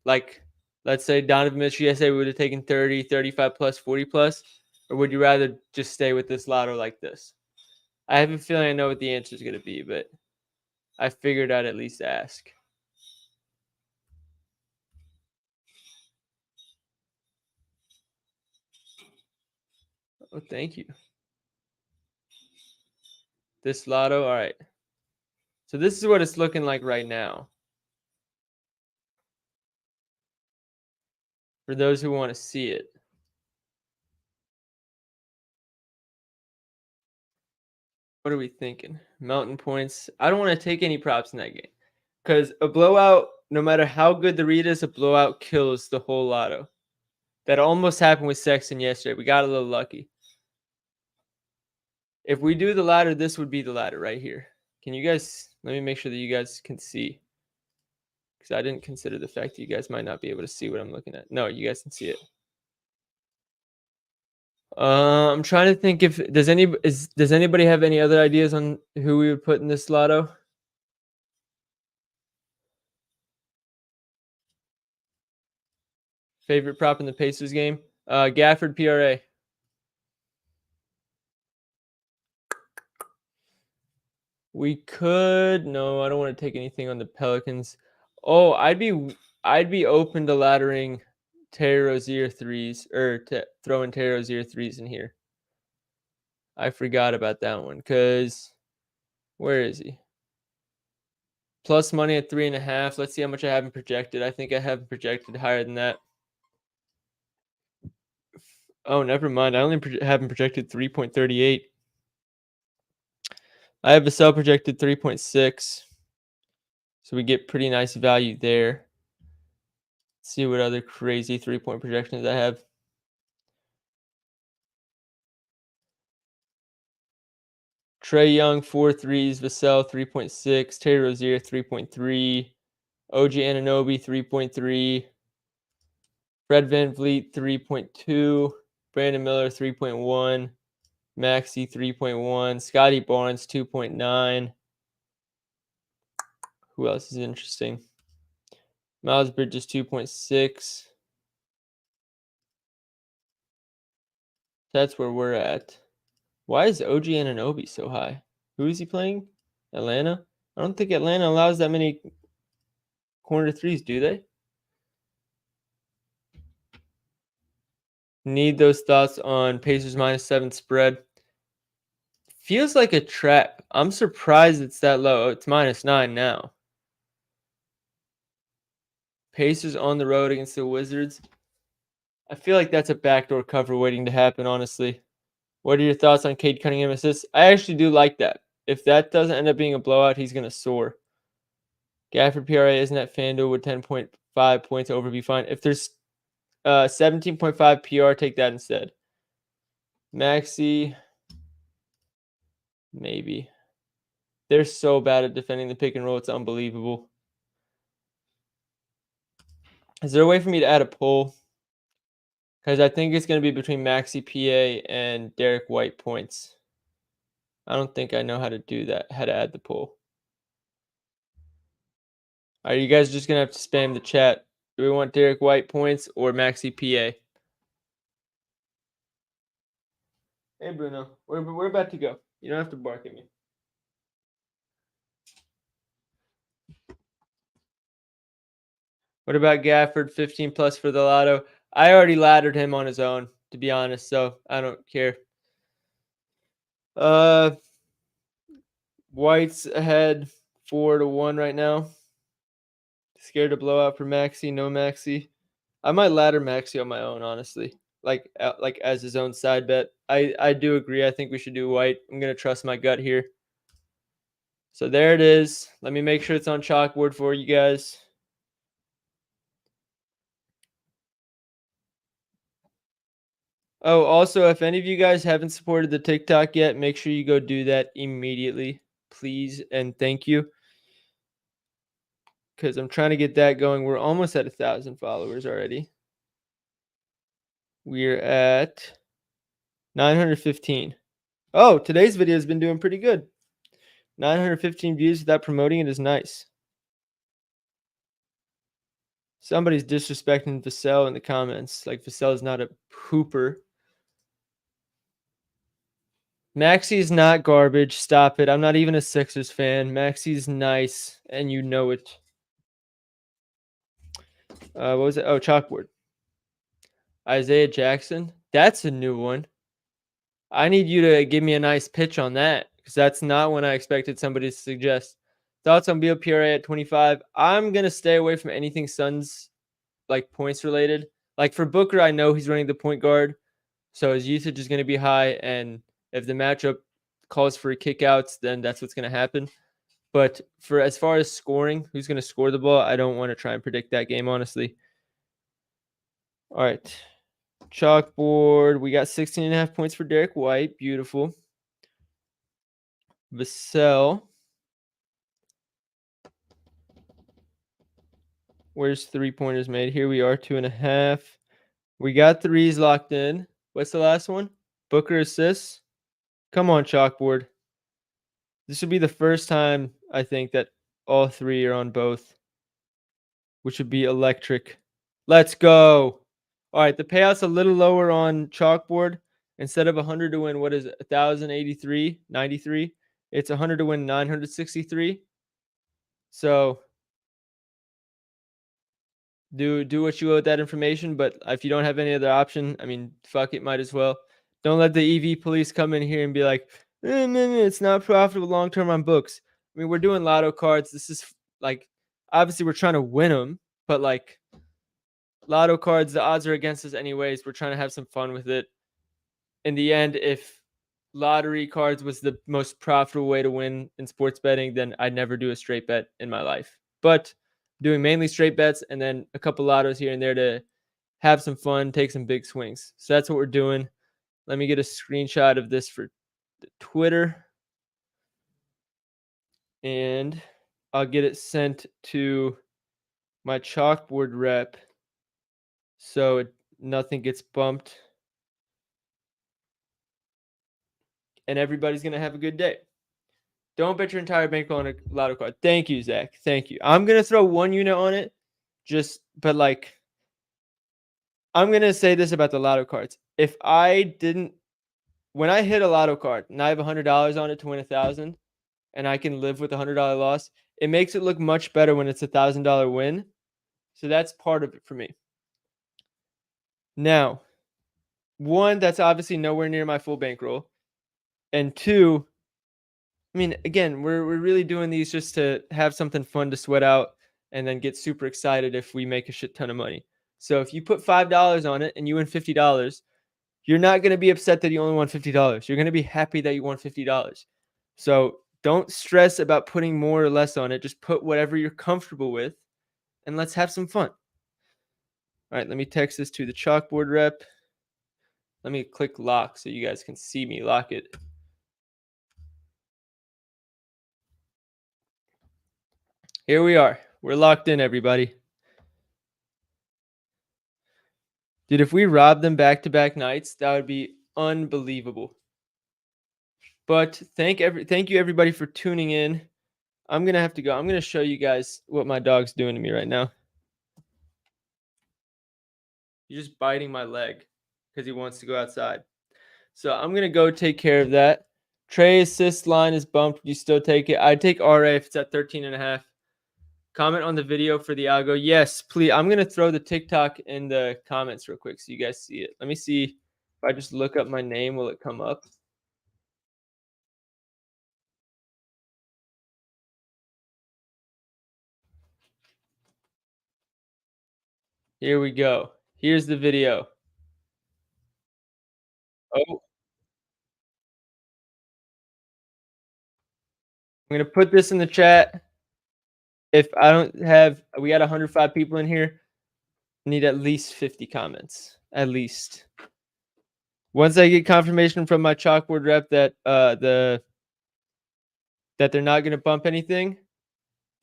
like let's say Donovan Mitchell yesterday would have taken 30, 35 plus, 40 plus, or would you rather just stay with this lotto like this? I have a feeling I know what the answer is gonna be, but I figured I'd at least ask. Oh, thank you. This lotto, all right. So this is what it's looking like right now. For those who want to see it. What are we thinking? Mountain points. I don't want to take any props in that game. Because a blowout, no matter how good the read is, a blowout kills the whole lotto. That almost happened with Sexton yesterday. We got a little lucky. If we do the ladder, this would be the ladder right here. Can you guys, let me make sure that you guys can see. Because I didn't consider the fact that you guys might not be able to see what I'm looking at. No, you guys can see it. I'm trying to think if does anybody have any other ideas on who we would put in this lotto? Favorite prop in the Pacers game? Gafford PRA. We could. No, I don't want to take anything on the Pelicans. Oh, I'd be open to laddering Terry Rozier threes or throwing Terry Rozier threes in here. I forgot about that one because where is he? Plus money at 3.5. Let's see how much I haven't projected. I think I haven't projected higher than that. Oh, never mind. I only haven't projected 3.38. I have a sell projected 3.6. So we get pretty nice value there. Let's see what other crazy 3-point projections I have. Trae Young, 4 threes. Vassell, 3.6. Terry Rozier, 3.3. OG Anunoby, 3.3. Fred VanVleet, 3.2. Brandon Miller, 3.1. Maxey, 3.1. Scotty Barnes, 2.9. Who else is interesting? Miles Bridges, 2.6. That's where we're at. Why is OG Anunoby so high? Who is he playing? Atlanta? I don't think Atlanta allows that many corner threes, do they? Need those thoughts on Pacers -7 spread. Feels like a trap. I'm surprised it's that low. Oh, it's -9 now. Pacers on the road against the Wizards. I feel like that's a backdoor cover waiting to happen, honestly. What are your thoughts on Cade Cunningham assists? I actually do like that. If that doesn't end up being a blowout, he's going to soar. Gafford PRA isn't at FanDuel with 10.5 points over be fine. If there's 17.5 PR, take that instead. Maxi, maybe. They're so bad at defending the pick and roll. It's unbelievable. Is there a way for me to add a poll? Because I think it's going to be between Maxi PA and Derek White points. I don't think I know how to do that, how to add the poll. Are you guys just going to have to spam the chat? Do we want Derek White points or Maxi PA? Hey, Bruno. We're about to go. You don't have to bark at me. What about Gafford? 15 plus for the Lotto. I already laddered him on his own, to be honest, so I don't care. Uh, White's ahead 4-1 right now. Scared to blow out for Maxi. No Maxi. I might ladder Maxi on my own, honestly. Like as his own side bet. I do agree. I think we should do White. I'm gonna trust my gut here. So there it is. Let me make sure it's on chalkboard for you guys. Oh, also, if any of you guys haven't supported the TikTok yet, make sure you go do that immediately, please, and thank you. Because I'm trying to get that going. We're almost at 1,000 followers already. We're at 915. Oh, today's video has been doing pretty good. 915 views without promoting it is nice. Somebody's disrespecting Vassell in the comments. Like, Vassell is not a pooper. Maxi's not garbage. Stop it. I'm not even a Sixers fan. Maxi's nice, and you know it. What was it? Oh, chalkboard. Isaiah Jackson. That's a new one. I need you to give me a nice pitch on that because that's not one I expected somebody to suggest. Thoughts on BOPRA at 25? I'm going to stay away from anything Suns like points related. Like for Booker, I know he's running the point guard, so his usage is going to be high. And if the matchup calls for kickouts, then that's what's going to happen. But for as far as scoring, who's going to score the ball, I don't want to try and predict that game, honestly. All right. Chalkboard. We got 16.5 points for Derek White. Beautiful. Vassell. Where's 3-pointers made? Here we are, 2.5. We got threes locked in. What's the last one? Booker assists. Come on, chalkboard. This would be the first time, I think, that all three are on both, which would be electric. Let's go. All right, the payout's a little lower on chalkboard. Instead of 100 to win, what is it? 1,083, 93. It's 100 to win 963. So do what you will with that information. But if you don't have any other option, I mean, fuck it, might as well. Don't let the EV police come in here and be like, it's not profitable long term on books. I mean, we're doing lotto cards. This is like, obviously, we're trying to win them, but like, lotto cards, the odds are against us anyways. We're trying to have some fun with it. In the end, if lottery cards was the most profitable way to win in sports betting, then I'd never do a straight bet in my life. But doing mainly straight bets and then a couple lottos here and there to have some fun, take some big swings. So that's what we're doing. Let me get a screenshot of this for Twitter. And I'll get it sent to my chalkboard rep so nothing gets bumped. And everybody's going to have a good day. Don't bet your entire bankroll on a lotto card. Thank you, Zach. Thank you. I'm going to throw 1 unit on it. But like, I'm going to say this about the lotto cards. If I didn't, when I hit a lotto card and I have $100 on it to win 1,000 and I can live with a $100 loss, it makes it look much better when it's $1,000 win. So that's part of it for me. Now, 1, that's obviously nowhere near my full bankroll. And 2, I mean, again, we're really doing these just to have something fun to sweat out and then get super excited if we make a shit ton of money. So if you put $5 on it and you win $50, you're not going to be upset that you only won $50. You're going to be happy that you won $50. So don't stress about putting more or less on it. Just put whatever you're comfortable with and let's have some fun. All right, let me text this to the chalkboard rep. Let me click lock so you guys can see me lock it. Here we are. We're locked in, everybody. Dude, if we rob them back-to-back nights, that would be unbelievable. But thank you everybody for tuning in. I'm going to have to go. I'm going to show you guys what my dog's doing to me right now. He's just biting my leg because he wants to go outside. So I'm gonna go take care of that. Trey assist line is bumped. You still take it? I'd take RA if it's at 13.5. Comment on the video for the algo. Yes, please. I'm gonna throw the TikTok in the comments real quick so you guys see it. Let me see if I just look up my name, will it come up? Here we go. Here's the video. Oh, I'm gonna put this in the chat. If I don't have, we got 105 people in here. Need at least 50 comments. At least. Once I get confirmation from my chalkboard rep that that they're not gonna bump anything,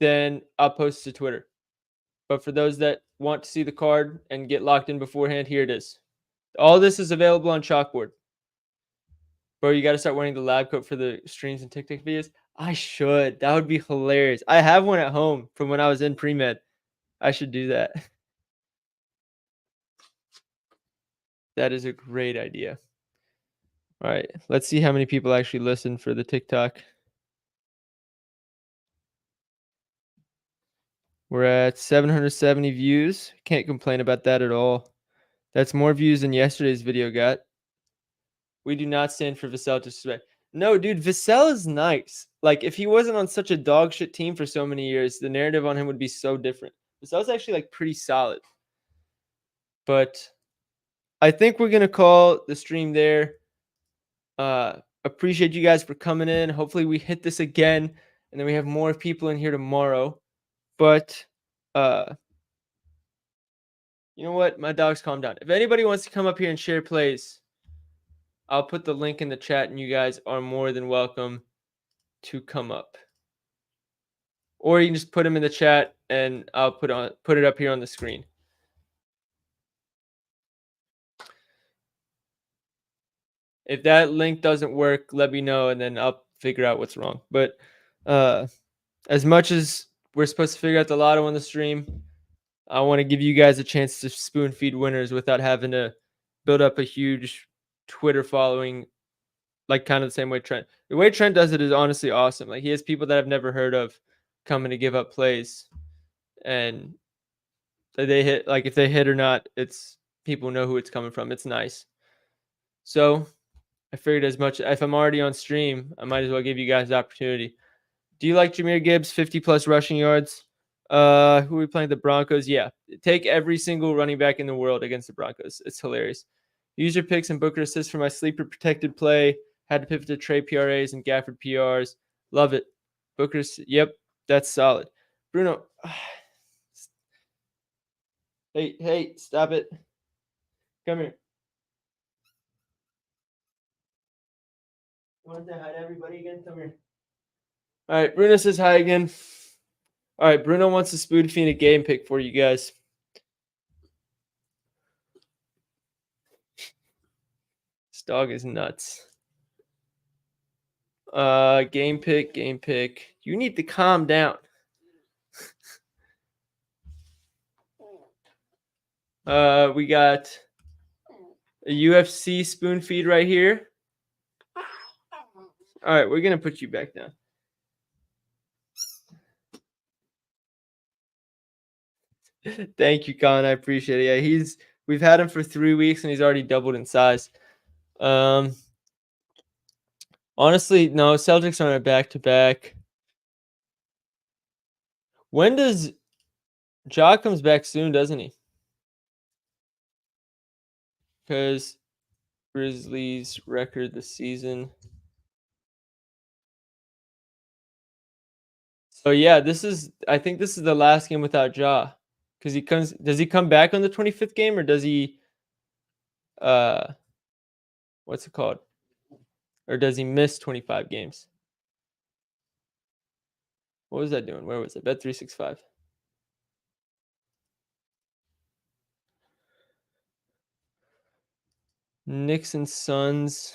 then I'll post to Twitter. But for those that want to see the card and get locked in beforehand, here it is. All this is available on chalkboard. Bro, you got to start wearing the lab coat for the streams and TikTok videos. I should. That would be hilarious. I have one at home from when I was in pre-med. I should do that. That is a great idea. All right, let's see how many people actually listen for the TikTok. We're at 770 views. Can't complain about that at all. That's more views than yesterday's video got. We do not stand for Vassell disrespect. No, dude, Vassell is nice. Like, if he wasn't on such a dog shit team for so many years, the narrative on him would be so different. Vassell's actually like pretty solid. But I think we're gonna call the stream there. Appreciate you guys for coming in. Hopefully we hit this again, and then we have more people in here tomorrow. But you know what? My dog's calmed down. If anybody wants to come up here and share plays, I'll put the link in the chat, and you guys are more than welcome to come up. Or you can just put them in the chat, and I'll put it up here on the screen. If that link doesn't work, let me know, and then I'll figure out what's wrong. But as much as we're supposed to figure out the lotto on the stream, I want to give you guys a chance to spoon feed winners without having to build up a huge Twitter following, like kind of the same way Trent. The way Trent does it is honestly awesome. Like, he has people that I've never heard of coming to give up plays, and they hit. Like, if they hit or not, it's people know who it's coming from. It's nice. So I figured, as much if I'm already on stream, I might as well give you guys the opportunity. Do you like Jahmyr Gibbs 50+ rushing yards? Who are we playing? The Broncos? Yeah. Take every single running back in the world against the Broncos. It's hilarious. Use your picks and Booker assists for my sleeper protected play. Had to pivot to Trey PRAs and Gafford PRs. Love it. Booker's, yep, that's solid. Bruno, hey, stop it. Come here. You want to say hi to everybody again? Come here. All right, Bruno says hi again. All right, Bruno wants to spoon feed a game pick for you guys. This dog is nuts. Game pick. You need to calm down. We got a UFC spoon feed right here. All right, we're gonna put you back down. Thank you, Colin. I appreciate it. Yeah, we've had him for 3 weeks and he's already doubled in size. Honestly, no, Celtics are on a back-to-back. When does Ja comes back soon, doesn't he? Because Grizzlies record this season. So yeah, I think this is the last game without Ja. Because does he come back on the 25th game, or does he what's it called? Or does he miss 25 games? What was that doing? Where was it? Bet365. Knicks and Suns.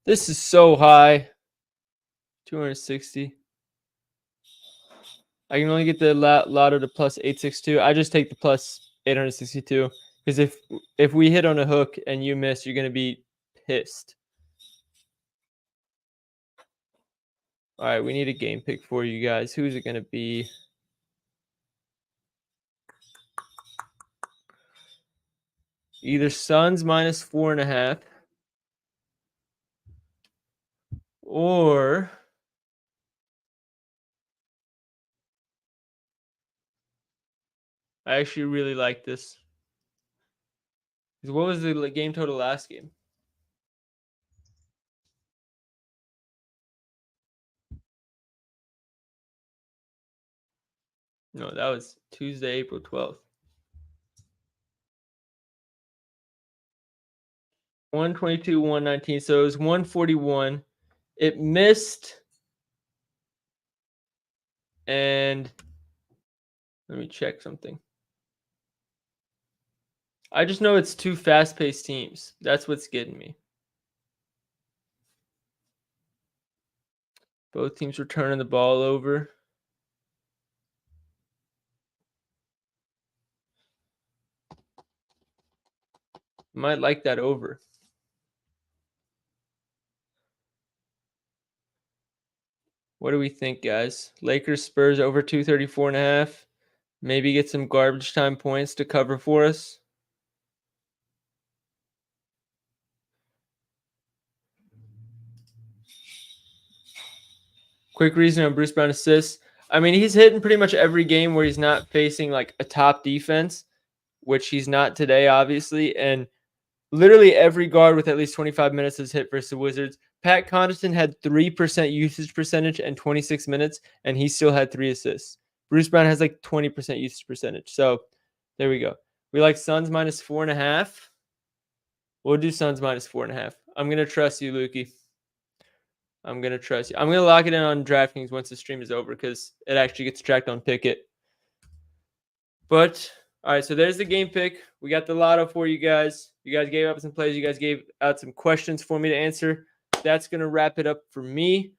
This is so high. 260. I can only get the Lotto to plus 862. I just take the plus 862 because if we hit on a hook and you miss, you're gonna be pissed. All right, we need a game pick for you guys. Who's it gonna be? Either Suns minus 4.5 or I actually really like this. What was the game total last game? No, that was Tuesday, April 12th. 122, 119. So it was 141. It missed. And let me check something. I just know it's two fast-paced teams. That's what's getting me. Both teams were turning the ball over. Might like that over. What do we think, guys? Lakers Spurs over 234.5. Maybe get some garbage time points to cover for us. Quick reason on Bruce Brown assists. I mean, he's hitting pretty much every game where he's not facing like a top defense, which he's not today, obviously. And literally every guard with at least 25 minutes has hit versus the Wizards. Pat Connaughton had 3% usage percentage and 26 minutes, and he still had 3 assists. Bruce Brown has like 20% usage percentage. So there we go. We like Suns minus 4.5. We'll do Suns minus 4.5. I'm going to trust you, Lukey. I'm going to trust you. I'm going to lock it in on DraftKings once the stream is over because it actually gets tracked on Pickett. But, all right, so there's the game pick. We got the Lotto for you guys. You guys gave up some plays. You guys gave out some questions for me to answer. That's going to wrap it up for me.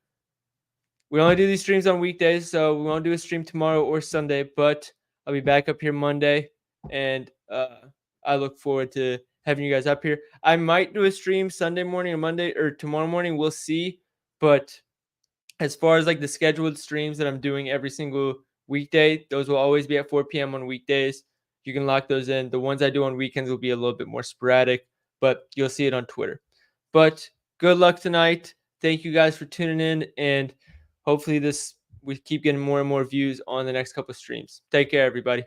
We only do these streams on weekdays, so we won't do a stream tomorrow or Sunday, but I'll be back up here Monday, and I look forward to having you guys up here. I might do a stream Sunday morning or Monday or tomorrow morning. We'll see. But as far as like the scheduled streams that I'm doing every single weekday, those will always be at 4 p.m. on weekdays. You can lock those in. The ones I do on weekends will be a little bit more sporadic, but you'll see it on Twitter. But good luck tonight. Thank you guys for tuning in, and hopefully we keep getting more and more views on the next couple of streams. Take care, everybody.